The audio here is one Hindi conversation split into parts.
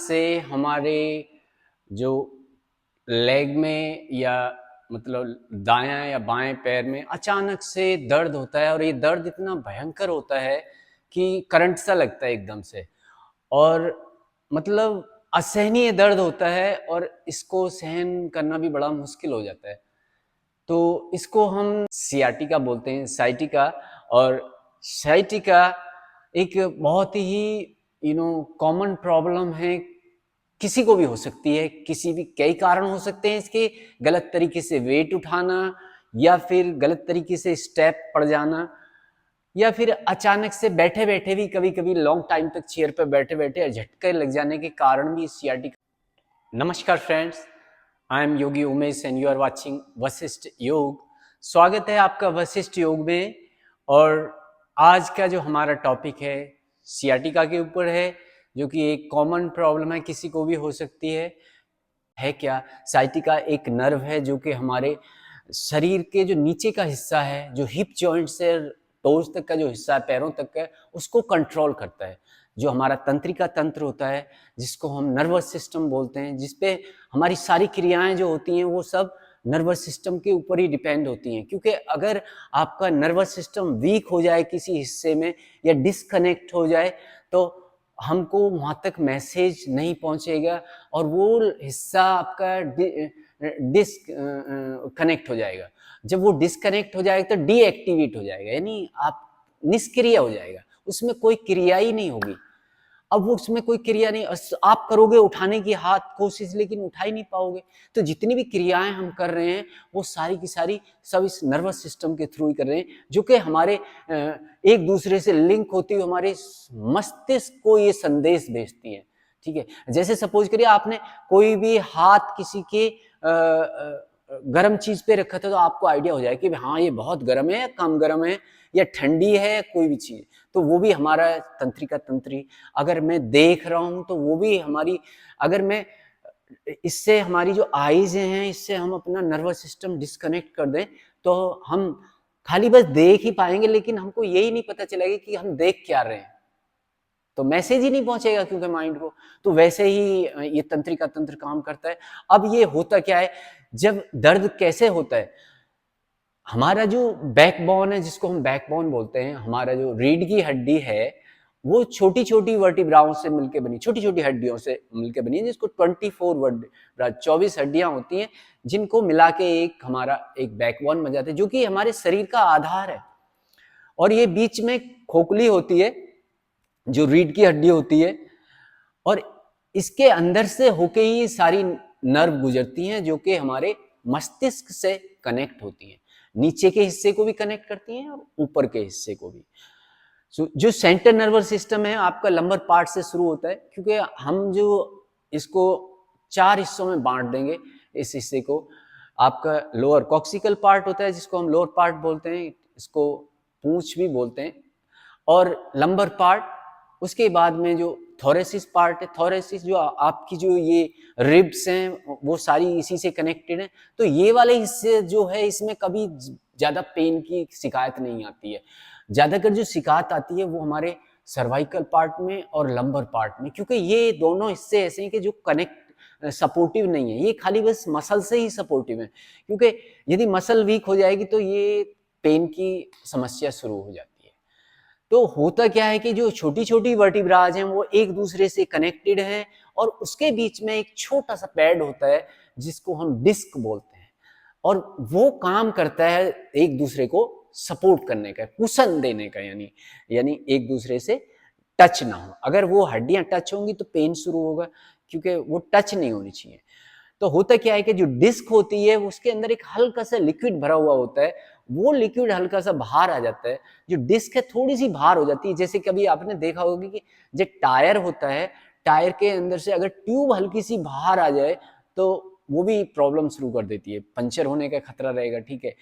से हमारे जो लेग में या मतलब दायां या बाएं पैर में अचानक से दर्द होता है और ये दर्द इतना भयंकर होता है कि करंट सा लगता है एकदम से और मतलब असहनीय दर्द होता है और इसको सहन करना भी बड़ा मुश्किल हो जाता है। तो इसको हम सियाटिका बोलते हैं, साइटिका। और साइटिका एक बहुत ही कॉमन प्रॉब्लम है, किसी को भी हो सकती है, किसी भी कई कारण हो सकते हैं इसके। गलत तरीके से वेट उठाना या फिर गलत तरीके से स्टेप पड़ जाना या फिर अचानक से बैठे बैठे भी कभी कभी लॉन्ग टाइम तक चेयर पर बैठे बैठे झटके लग जाने के कारण भी सियाटिका। नमस्कार friends, I am Yogi Umesh and you are watching Vashishtha Yog. स्वागत है आपका वशिष्ठ योग में। और आज का जो हमारा टॉपिक है सियाटिका के ऊपर है, जो कि एक कॉमन प्रॉब्लम है, किसी को भी हो सकती है क्या? साइटिका एक नर्व है जो कि हमारे शरीर के जो नीचे का हिस्सा है, जो हिप जॉइंट से टोज तक का जो हिस्सा है, पैरों तक का, उसको कंट्रोल करता है। जो हमारा तंत्रिका तंत्र होता है, जिसको हम नर्वस सिस्टम बोलते हैं, जिसपे हमारी सारी क्रियाएं जो होती हैं वो सब नर्वस सिस्टम के ऊपर ही डिपेंड होती हैं। क्योंकि अगर आपका नर्वस सिस्टम वीक हो जाए किसी हिस्से में या डिस्कनेक्ट हो जाए तो हमको वहां तक मैसेज नहीं पहुंचेगा और वो हिस्सा आपका डिस्कनेक्ट हो जाएगा। जब वो डिस्कनेक्ट हो जाएगा तो डीएक्टिवेट हो जाएगा, यानी आप निष्क्रिय हो जाएगा, उसमें कोई क्रिया ही नहीं होगी। अब वो उसमें कोई क्रिया नहीं, आप करोगे उठाने की हाथ कोशिश, लेकिन उठा ही नहीं पाओगे। तो जितनी भी क्रियाएं हम कर रहे हैं वो सारी की सारी सब इस नर्वस सिस्टम के थ्रू ही कर रहे हैं, जो कि हमारे एक दूसरे से लिंक होती हुई हमारे मस्तिष्क को ये संदेश भेजती है। ठीक है, जैसे सपोज करिए आपने कोई भी हाथ किसी के गर्म चीज पे रखा था तो आपको आइडिया हो जाए कि हाँ ये बहुत गर्म है, कम गर्म है या ठंडी है, कोई भी चीज। तो वो भी हमारा तंत्रिका तंत्री। अगर मैं देख रहा हूं तो वो भी हमारी, अगर मैं इससे हमारी जो आईज हैं इससे हम अपना नर्वस सिस्टम डिस्कनेक्ट कर दें तो हम खाली बस देख ही पाएंगे, लेकिन हमको यही नहीं पता चलेगा कि हम देख क्या रहे हैं, तो मैसेज ही नहीं पहुंचेगा क्योंकि माइंड को। तो वैसे ही ये तंत्रिका तंत्र काम करता है। अब ये होता क्या है, जब दर्द कैसे होता है, हमारा जो बैकबोन है, जिसको हम बैकबोन बोलते हैं, हमारा जो रीढ़ की हड्डी है वो छोटी छोटी वर्टिब्राओं से मिलकर बनी, छोटी छोटी हड्डियों से मिलकर बनी है, जिसको 24 वर्टिब्रा 24 हड्डियां होती हैं, जिनको मिला के एक हमारा एक बैकबोन बन जाता है, जो कि हमारे शरीर का आधार है। और ये बीच में खोखली होती है जो रीढ़ की हड्डी होती है, और इसके अंदर से होके ही सारी नर्व गुजरती हैं जो कि हमारे मस्तिष्क से कनेक्ट होती हैं। नीचे के हिस्से को भी कनेक्ट करती हैं और ऊपर के हिस्से को भी। जो सेंट्रल नर्वस सिस्टम है आपका लंबर पार्ट से शुरू होता है, क्योंकि हम जो इसको 4 हिस्सों में बांट देंगे। इस हिस्से को आपका लोअर कॉक्सिकल पार्ट होता है, जिसको हम लोअर पार्ट बोलते हैं, इसको पूंछ भी बोलते हैं, और लंबर पार्ट। उसके बाद में जो थोरेसिस पार्ट है, थोरेसिस जो आपकी जो ये रिब्स हैं वो सारी इसी से कनेक्टेड है। तो ये वाले हिस्से जो है इसमें कभी ज्यादा पेन की शिकायत नहीं आती है। ज्यादातर जो शिकायत आती है वो हमारे सर्वाइकल पार्ट में और लंबर पार्ट में, क्योंकि ये दोनों हिस्से ऐसे हैं कि जो कनेक्ट सपोर्टिव नहीं है, ये खाली बस मसल से ही सपोर्टिव है। क्योंकि यदि मसल वीक हो जाएगी तो ये पेन की समस्या शुरू हो जाती है। तो होता क्या है कि जो छोटी छोटी वर्टिब्राज हैं वो एक दूसरे से कनेक्टेड हैं, और उसके बीच में एक छोटा सा पैड होता है जिसको हम डिस्क बोलते हैं, और वो काम करता है एक दूसरे को सपोर्ट करने का, कुशन देने का, यानी एक दूसरे से टच ना हो। अगर वो हड्डियां टच होंगी तो पेन शुरू होगा, क्योंकि वो टच नहीं होनी चाहिए। तो होता क्या है कि जो डिस्क होती है उसके अंदर एक हल्का सा लिक्विड भरा हुआ होता है, वो लिक्विड हल्का सा बाहर आ जाता है। जो डिस्क है थोड़ी सी बाहर हो जाती है, जैसे कभी आपने देखा होगा कि जो टायर होता है, टायर के अंदर से अगर ट्यूब हल्की सी बाहर आ जाए तो वो भी प्रॉब्लम शुरू कर देती है, पंचर होने का खतरा रहेगा। ठीक है,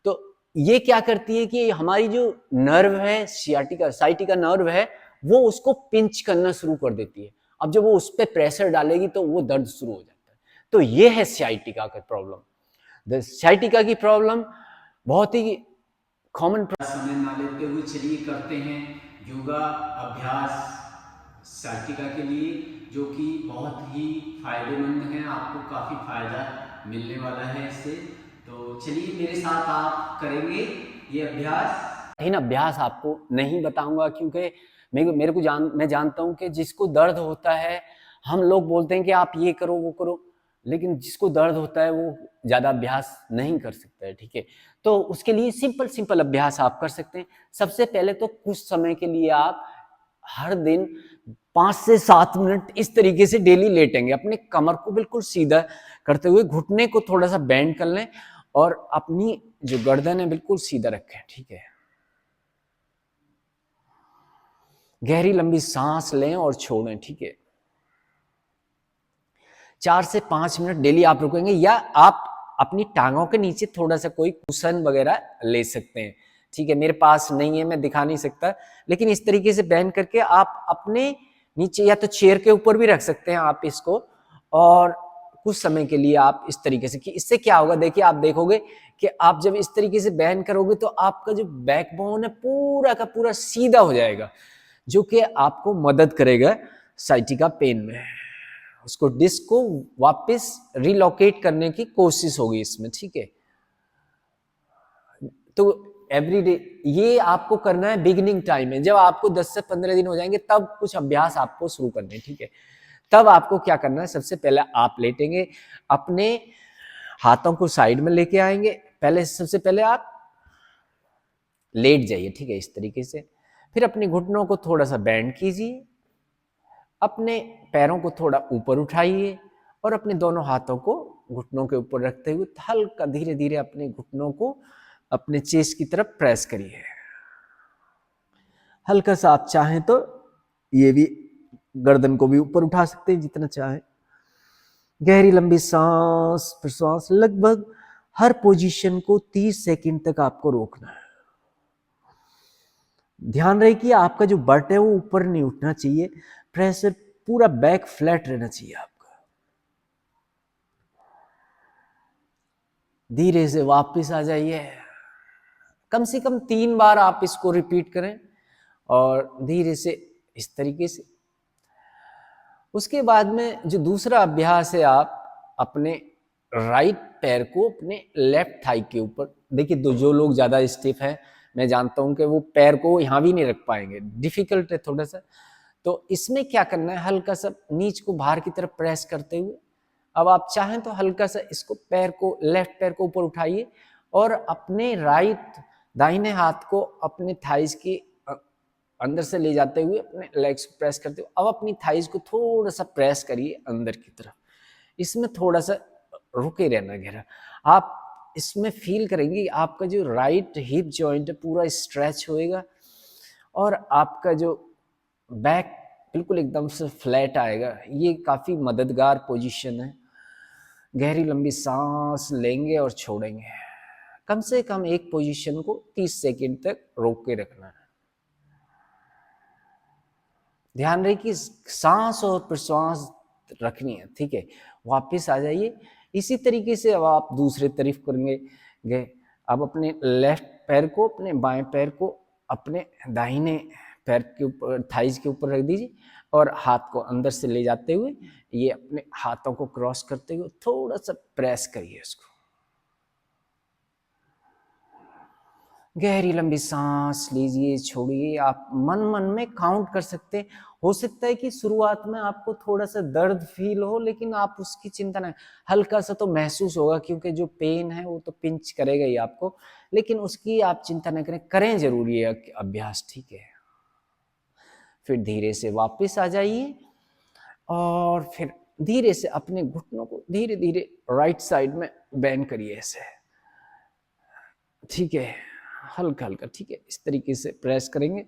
तो ये क्या करती है कि हमारी जो नर्व है, साइटिका नर्व है, वो उसको पिंच करना शुरू कर देती है। अब जब वो उस पर प्रेशर डालेगी तो वो दर्द शुरू हो जाता है। तो ये है साइटिका का प्रॉब्लम। साइटिका की प्रॉब्लम बहुत ही कॉमन। समय ना लेते हुए चलिए करते हैं योगा अभ्यास साइटिका के लिए, जो कि बहुत ही फायदेमंद है, आपको काफ़ी फायदा मिलने वाला है इससे। तो चलिए मेरे साथ आप करेंगे ये अभ्यास। इन अभ्यास आपको नहीं बताऊंगा क्योंकि मेरे को मैं जानता हूं कि जिसको दर्द होता है, हम लोग बोलते हैं कि आप ये करो वो करो, लेकिन जिसको दर्द होता है वो ज्यादा अभ्यास नहीं कर सकता है, ठीक है। तो उसके लिए सिंपल सिंपल अभ्यास आप कर सकते हैं। सबसे पहले तो कुछ समय के लिए आप हर दिन 5 से 7 मिनट इस तरीके से डेली लेटेंगे, अपने कमर को बिल्कुल सीधा करते हुए, घुटने को थोड़ा सा बेंड कर लें और अपनी जो गर्दन है बिल्कुल सीधा रखें, ठीक है। गहरी लंबी सांस लें और छोड़ें, ठीक है। 4 से 5 मिनट डेली आप रुकेंगे, या आप अपनी टांगों के नीचे थोड़ा सा कोई कुशन वगैरह ले सकते हैं, ठीक है। मेरे पास नहीं है, मैं दिखा नहीं सकता, लेकिन इस तरीके से बैंड करके आप अपने नीचे या तो चेयर के ऊपर भी रख सकते हैं आप इसको, और कुछ समय के लिए आप इस तरीके से, कि इससे क्या होगा, देखिए आप देखोगे कि आप जब इस तरीके से बैंड करोगे तो आपका जो बैकबोन है पूरा का पूरा सीधा हो जाएगा, जो कि आपको मदद करेगा साइटिका पेन में। उसको डिस्क को वापस रिलोकेट करने की कोशिश होगी इसमें, ठीक है। तो एवरीडे ये आपको करना है, बिगिनिंग टाइम में, जब आपको 10 से 15 दिन हो जाएंगे तब कुछ अभ्यास आपको शुरू करने हैं, ठीक है। तब आपको क्या करना है, सबसे पहले आप लेटेंगे, अपने हाथों को साइड में लेके आएंगे, पहले सबसे पहले आप लेट जाइए, ठीक है, इस तरीके से। फिर अपने घुटनों को थोड़ा सा बेंड कीजिए, अपने पैरों को थोड़ा ऊपर उठाइए और अपने दोनों हाथों को घुटनों के ऊपर रखते हुए हल्का धीरे धीरे अपने घुटनों को अपने चेस्ट की तरफ प्रेस करिए। हल्का सा आप चाहें तो ये भी गर्दन को भी ऊपर उठा सकते हैं जितना चाहे। गहरी लंबी सांस प्रश्वास, लगभग हर पोजीशन को 30 सेकंड तक आपको रोकना है। ध्यान रहे कि आपका जो बट है वो ऊपर नहीं उठना चाहिए, प्रेशर पूरा बैक फ्लैट रहना चाहिए आपका। धीरे से वापस आ जाइए, कम से कम 3 बार आप इसको रिपीट करें और धीरे से इस तरीके से। उसके बाद में जो दूसरा अभ्यास है, आप अपने राइट पैर को अपने लेफ्ट थाई के ऊपर, देखिए जो लोग ज्यादा स्टिफ हैं, मैं जानता हूं कि वो पैर को यहां भी नहीं रख पाएंगे, डिफिकल्ट है थोड़ा सा। तो इसमें क्या करना है, हल्का सा नीच को बाहर की तरफ प्रेस करते हुए, अब आप चाहें तो हल्का सा इसको पैर को, लेफ्ट पैर को ऊपर उठाइए और अपने दाहिने हाथ को अपने थाइज के अंदर से ले जाते हुए अपने लेग्स को प्रेस करते हुए अब अपनी थाइज को थोड़ा सा प्रेस करिए अंदर की तरफ। इसमें थोड़ा सा रुके रहना गहरा, आप इसमें फील करेंगे आपका जो राइट हिप जॉइंट है पूरा स्ट्रेच होएगा और आपका जो बैक बिल्कुल एकदम से फ्लैट आएगा। ये काफी मददगार पोजीशन है। गहरी लंबी सांस लेंगे और छोड़ेंगे, कम से कम एक पोजीशन को 30 सेकंड तक रोक के रखना है। ध्यान रहे कि सांस और प्रश्वास रखनी है, ठीक है। वापस आ जाइए, इसी तरीके से अब आप दूसरे तरफ करेंगे गए। अब अपने लेफ्ट पैर को, अपने बाएं पैर को अपने दाहिने पैर के ऊपर, थाइज के ऊपर रख दीजिए और हाथ को अंदर से ले जाते हुए ये अपने हाथों को क्रॉस करते हुए थोड़ा सा प्रेस करिए इसको। गहरी लंबी सांस लीजिए, छोड़िए। आप मन मन में काउंट कर सकते हैं। हो सकता है कि शुरुआत में आपको थोड़ा सा दर्द फील हो, लेकिन आप उसकी चिंता ना, हल्का सा तो महसूस होगा क्योंकि जो पेन है वो तो पिंच करेगा ही आपको, लेकिन उसकी आप चिंता न करें, करें जरूर ये अभ्यास, ठीक है। फिर धीरे से वापस आ जाइए और फिर धीरे से अपने घुटनों को धीरे धीरे राइट साइड में बेंड करिए ऐसे, ठीक है, हल्का हल्का, ठीक है। इस तरीके से प्रेस करेंगे,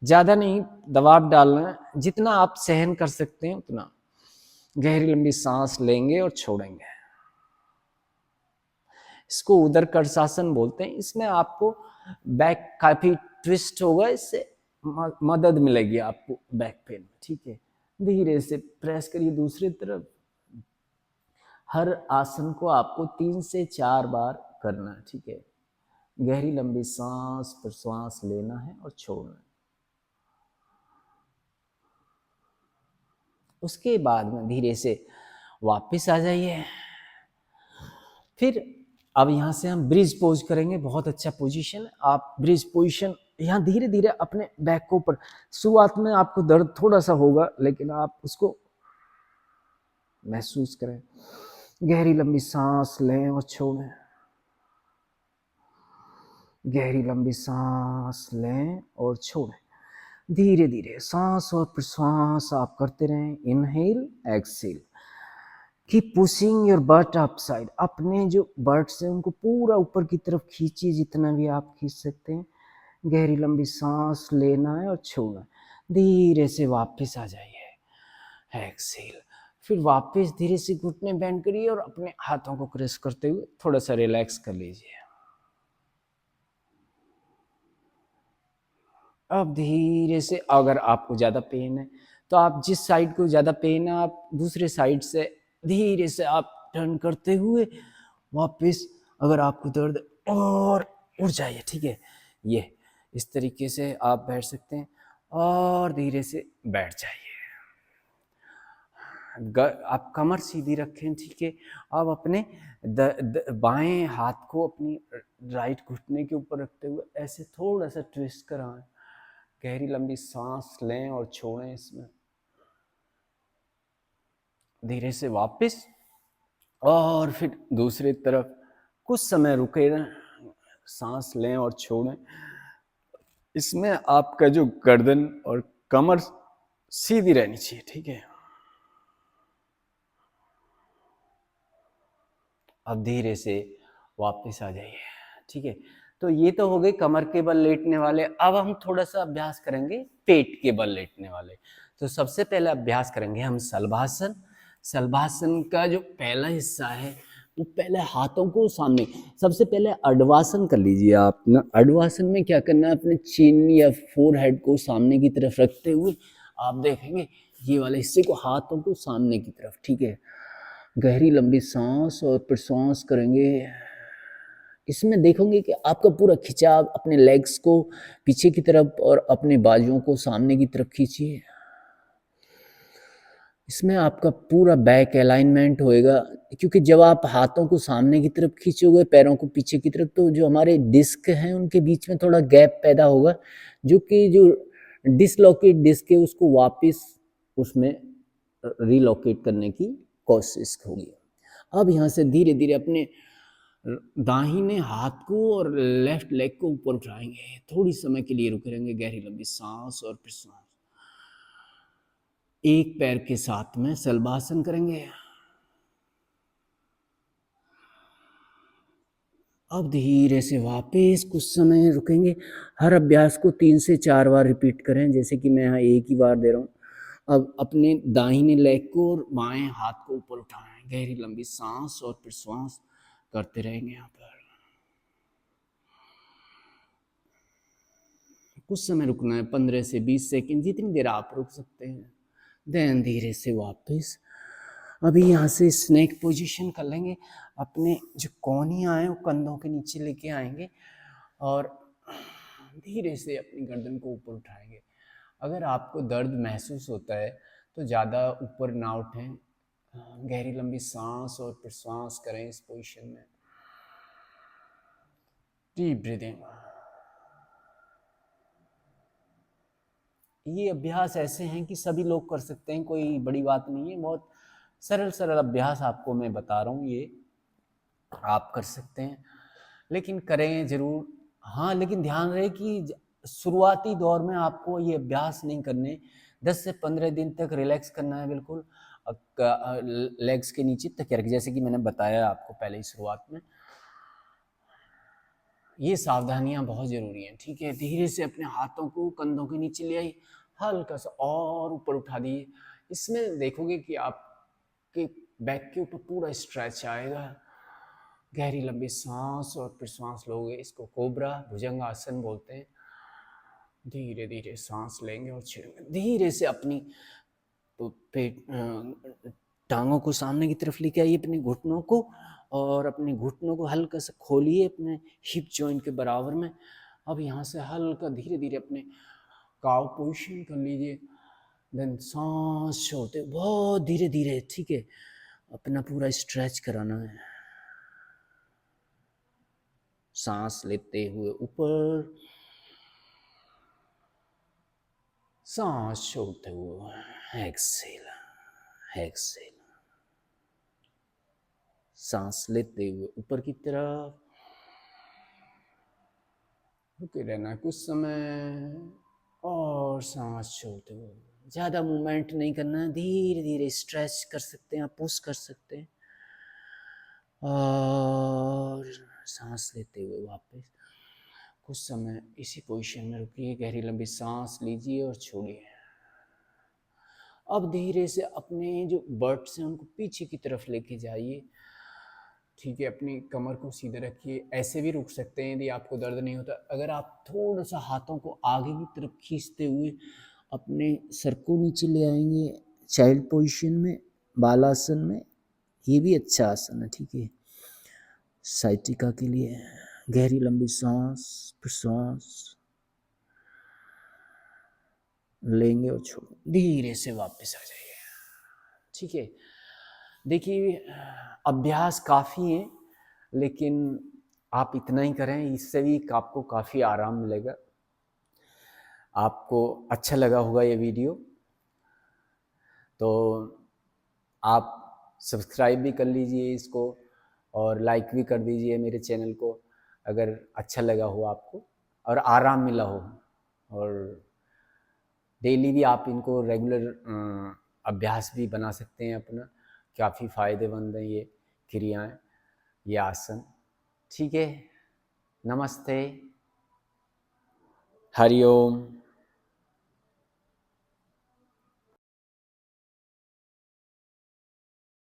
ज्यादा नहीं दबाव डालना है, जितना आप सहन कर सकते हैं उतना। गहरी लंबी सांस लेंगे और छोड़ेंगे। इसको उदर कर्षासन बोलते हैं। इसमें आपको बैक काफी ट्विस्ट होगा, इससे मदद मिलेगी आपको बैक पेन में, ठीक है। धीरे से प्रेस करिए दूसरी तरफ। हर आसन को आपको 3 से 4 बार करना है, ठीक है। गहरी लंबी सांस प्रश्वास लेना है और छोड़ना है। उसके बाद में धीरे से वापस आ जाइए। फिर अब यहाँ से हम ब्रिज पोज करेंगे, बहुत अच्छा पोजीशन है। आप ब्रिज पोजीशन यहाँ धीरे धीरे अपने बैक को ऊपर, शुरुआत में आपको दर्द थोड़ा सा होगा लेकिन आप उसको महसूस करें। गहरी लंबी सांस लें और छोड़ें, गहरी लंबी सांस लें और छोड़ें। धीरे धीरे सांस और प्रश्वास आप करते रहें। Inhale exhale, keep pushing your but upside. अपने जो बट्स हैं उनको पूरा ऊपर की तरफ खींचिए, जितना भी आप खींच सकते हैं। गहरी लंबी सांस लेना है और छोड़ना। धीरे से वापस आ जाइए, एक्सेल। फिर वापस धीरे से घुटने बेंड करिए और अपने हाथों को क्रेस करते हुए थोड़ा सा रिलैक्स कर लीजिए। अब धीरे से, अगर आपको ज़्यादा पेन है तो आप जिस साइड को ज़्यादा पेन है आप दूसरे साइड से धीरे से आप टर्न करते हुए वापस, अगर आपको दर्द और उठ जाइए, ठीक है, ये इस तरीके से आप बैठ सकते हैं और धीरे से बैठ जाइए। आप कमर सीधी रखें, ठीक है। अब अपने बाएं हाथ को अपनी राइट घुटने के ऊपर रखते हुए ऐसे थोड़ा सा ट्विस्ट कराएं। गहरी लंबी सांस लें और छोड़ें इसमें। धीरे से वापस, और फिर दूसरी तरफ कुछ समय रुके, सांस लें और छोड़ें। इसमें आपका जो गर्दन और कमर सीधी रहनी चाहिए, ठीक है। अब धीरे से वापस आ जाइए, ठीक है। तो ये तो हो गए कमर के बल लेटने वाले। अब हम थोड़ा सा अभ्यास करेंगे पेट के बल लेटने वाले। तो सबसे पहले अभ्यास करेंगे हम शलभासन। शलभासन का जो पहला हिस्सा है वो पहले हाथों को सामने, सबसे पहले अडवासन कर लीजिए आप ना। अडवासन में क्या करना है, अपने चिन या फोरहेड को सामने की तरफ रखते हुए आप देखेंगे ये वाले हिस्से को, हाथों को सामने की तरफ, ठीक है। गहरी लंबी सांस और प्रश्वास करेंगे। इसमें देखोगे कि आपका पूरा खिंचाव अपने लेग्स को पीछे की तरफ और अपने बाजुओं को सामने की तरफ खींचिए। इसमें आपका पूरा बैक अलाइनमेंट होएगा, क्योंकि जब आप हाथों को सामने की तरफ खींचोगे, पैरों को पीछे की तरफ, तो जो हमारे डिस्क हैं उनके बीच में थोड़ा गैप पैदा होगा, जो कि जो डिसलोकेट डिस्क है उसको वापस उसमें रिलोकेट करने की कोशिश होगी। अब यहाँ से धीरे धीरे अपने दाहिने हाथ को और लेफ्ट लेग को ऊपर उठाएंगे। थोड़ी समय के लिए रुके रहेंगे। गहरी लंबी सांस और प्रश्वास। एक पैर के साथ में शलभासन करेंगे। अब धीरे से वापस कुछ समय रुकेंगे। हर अभ्यास को 3 से 4 बार रिपीट करें, जैसे कि मैं यहाँ एक ही बार दे रहा हूँ। अब अपने दाहिने लेग को और बाएं हाथ को ऊपर उठाएं। गहरी लंबी सांस और प्रश्वास करते रहेंगे। यहाँ पर कुछ समय रुकना है, 15 से 20 सेकंड, जितनी देर आप रुक सकते हैं। देन धीरे से वापस। अभी यहाँ से स्नेक पोजीशन कर लेंगे। अपने जो कोहनियाँ हैं वो कंधों के नीचे लेके आएंगे और धीरे से अपनी गर्दन को ऊपर उठाएंगे। अगर आपको दर्द महसूस होता है तो ज़्यादा ऊपर ना उठें। गहरी लंबी सांस और प्रश्वास करें इस पोजीशन में। Deep breathing. ये अभ्यास ऐसे हैं कि सभी लोग कर सकते हैं, कोई बड़ी बात नहीं है। बहुत सरल सरल अभ्यास आपको मैं बता रहा हूँ, ये आप कर सकते हैं, लेकिन करें जरूर। हाँ, लेकिन ध्यान रहे कि शुरुआती दौर में आपको ये अभ्यास नहीं करने। 10 से 15 दिन तक रिलैक्स करना है बिल्कुल, लेग्स के नीचे तक रख, जैसे कि मैंने बताया आपको पहले ही शुरुआत में। ये सावधानियां बहुत ज़रूरी हैं, ठीक है। धीरे से अपने हाथों को कंधों के नीचे ले आई, हल्का सा और ऊपर उठा दिए। इसमें देखोगे कि आपके बैक के ऊपर पूरा स्ट्रेच आएगा। गहरी लंबी सांस और प्रश्वास लोगे, इसको कोबरा भुजंग आसन बोलते हैं। धीरे धीरे सांस लेंगे और छोड़ेंगे। धीरे से अपनी पेट टांगों को सामने की तरफ लेके आइए, अपने घुटनों को, और अपने घुटनों को हल्का सा खोलिए अपने हिप जॉइंट के बराबर में। अब यहाँ से हल्का धीरे धीरे अपने काव पोजीशन कर लीजिए। देन सांस छोड़ते बहुत धीरे धीरे, ठीक है, अपना पूरा स्ट्रेच कराना है। सांस लेते हुए ऊपर, सांस छोड़ते हुए एक्सेल एक्सेल। सांस लेते हुए ऊपर की तरफ, रुके रहना कुछ समय, और सांस छोड़ते हुए। ज़्यादा मूवमेंट नहीं करना है, धीरे धीरे स्ट्रेच कर सकते हैं, आप पुश कर सकते हैं। और सांस लेते हुए वापस कुछ समय इसी पोजीशन में रुकिए, गहरी लंबी सांस लीजिए और छोड़िए। अब धीरे से अपने जो बर्ड्स हैं उनको पीछे की तरफ लेके जाइए, ठीक है। अपनी कमर को सीधे रखिए, ऐसे भी रुक सकते हैं यदि आपको दर्द नहीं होता। अगर आप थोड़ा सा हाथों को आगे की तरफ खींचते हुए अपने सर को नीचे ले आएंगे चाइल्ड पोजीशन में, बालासन में, ये भी अच्छा आसन है, ठीक है। साइटिका के लिए गहरी लंबी सांस प्रश्वास लेंगे और छोड़ धीरे से वापस आ जाइए, ठीक है। देखिए अभ्यास काफ़ी है, लेकिन आप इतना ही करें, इससे भी आपको काफ़ी आराम मिलेगा। आपको अच्छा लगा होगा ये वीडियो, तो आप सब्सक्राइब भी कर लीजिए इसको और लाइक भी कर दीजिए मेरे चैनल को, अगर अच्छा लगा हो आपको और आराम मिला हो। और डेली भी आप इनको रेगुलर अभ्यास भी बना सकते हैं अपना, काफ़ी फ़ायदेमंद हैं ये क्रियाएं, ये आसन, ठीक है। नमस्ते, हरिओम।